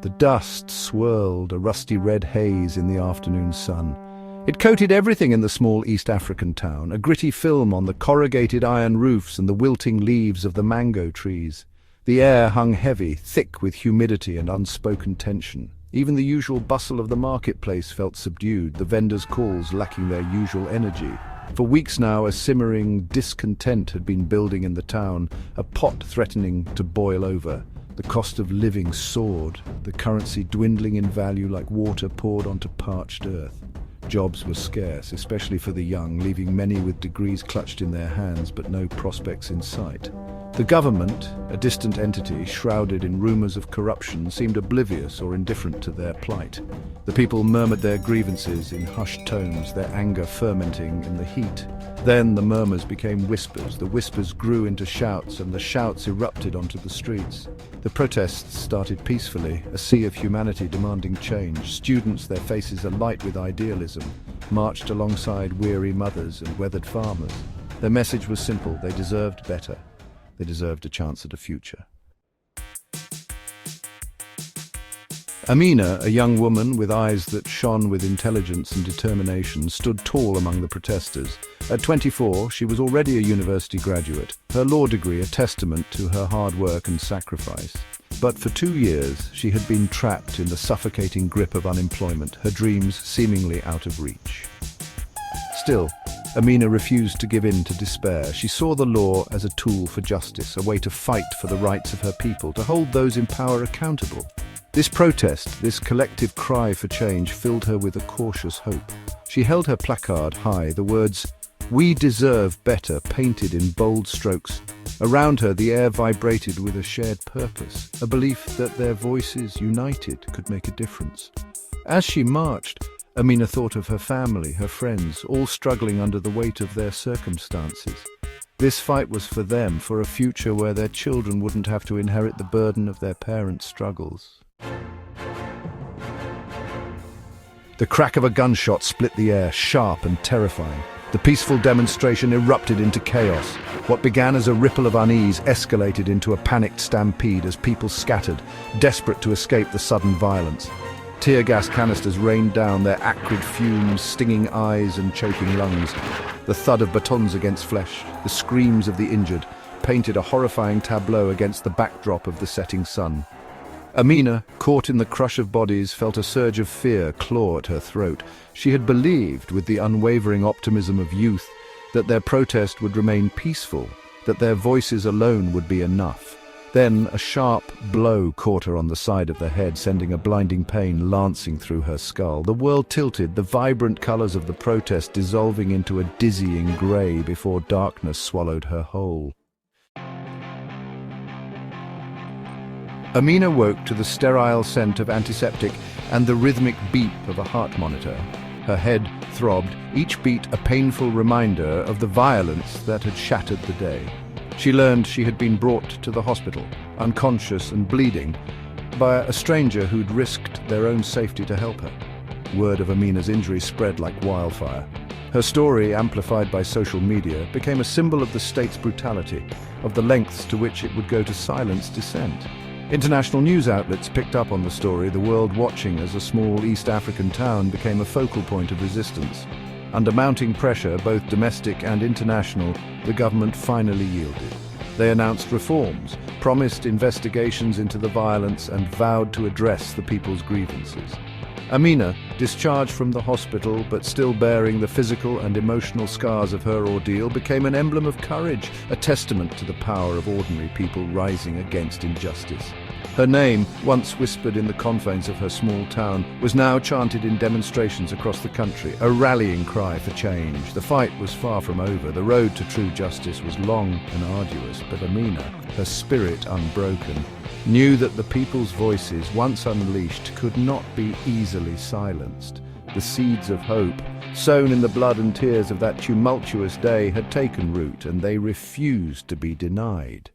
The dust swirled, a rusty red haze in the afternoon sun. It coated everything in the small East African town, a gritty film on the corrugated iron roofs and the wilting leaves of the mango trees. The air hung heavy, thick with humidity and unspoken tension. Even the usual bustle of the marketplace felt subdued, the vendors' calls lacking their usual energy. For weeks now, a simmering discontent had been building in the town, a pot threatening to boil over. The cost of living soared, the currency dwindling in value like water poured onto parched earth. Jobs were scarce, especially for the young, leaving many with degrees clutched in their hands but no prospects in sight. The government, a distant entity shrouded in rumors of corruption, seemed oblivious or indifferent to their plight. The people murmured their grievances in hushed tones, their anger fermenting in the heat. Then the murmurs became whispers, the whispers grew into shouts, and the shouts erupted onto the streets. The protests started peacefully, a sea of humanity demanding change. Students, their faces alight with idealism, marched alongside weary mothers and weathered farmers. Their message was simple: they deserved better. They deserved a chance at a future. Amina, a young woman with eyes that shone with intelligence and determination, stood tall among the protesters. At 24, she was already a university graduate, her law degree a testament to her hard work and sacrifice. But for 2 years, she had been trapped in the suffocating grip of unemployment, her dreams seemingly out of reach. Still, Amina refused to give in to despair. She saw the law as a tool for justice, a way to fight for the rights of her people, to hold those in power accountable. This protest, this collective cry for change, filled her with a cautious hope. She held her placard high, the words, "We deserve better," painted in bold strokes. Around her, the air vibrated with a shared purpose, a belief that their voices, united, could make a difference. As she marched, Amina thought of her family, her friends, all struggling under the weight of their circumstances. This fight was for them, for a future where their children wouldn't have to inherit the burden of their parents' struggles. The crack of a gunshot split the air, sharp and terrifying. The peaceful demonstration erupted into chaos. What began as a ripple of unease escalated into a panicked stampede as people scattered, desperate to escape the sudden violence. Tear gas canisters rained down, their acrid fumes stinging eyes and choking lungs. The thud of batons against flesh, the screams of the injured, painted a horrifying tableau against the backdrop of the setting sun. Amina, caught in the crush of bodies, felt a surge of fear claw at her throat. She had believed, with the unwavering optimism of youth, that their protest would remain peaceful, that their voices alone would be enough. Then a sharp blow caught her on the side of the head, sending a blinding pain lancing through her skull. The world tilted, the vibrant colors of the protest dissolving into a dizzying grey before darkness swallowed her whole. Amina woke to the sterile scent of antiseptic and the rhythmic beep of a heart monitor. Her head throbbed, each beat a painful reminder of the violence that had shattered the day. She learned she had been brought to the hospital, unconscious and bleeding, by a stranger who'd risked their own safety to help her. Word of Amina's injury spread like wildfire. Her story, amplified by social media, became a symbol of the state's brutality, of the lengths to which it would go to silence dissent. International news outlets picked up on the story, the world watching as a small East African town became a focal point of resistance. Under mounting pressure, both domestic and international, the government finally yielded. They announced reforms, promised investigations into the violence, and vowed to address the people's grievances. Amina, discharged from the hospital but still bearing the physical and emotional scars of her ordeal, became an emblem of courage, a testament to the power of ordinary people rising against injustice. Her name, once whispered in the confines of her small town, was now chanted in demonstrations across the country, a rallying cry for change. The fight was far from over. The road to true justice was long and arduous, but Amina, her spirit unbroken, knew that the people's voices, once unleashed, could not be easily silenced. The seeds of hope, sown in the blood and tears of that tumultuous day, had taken root, and they refused to be denied.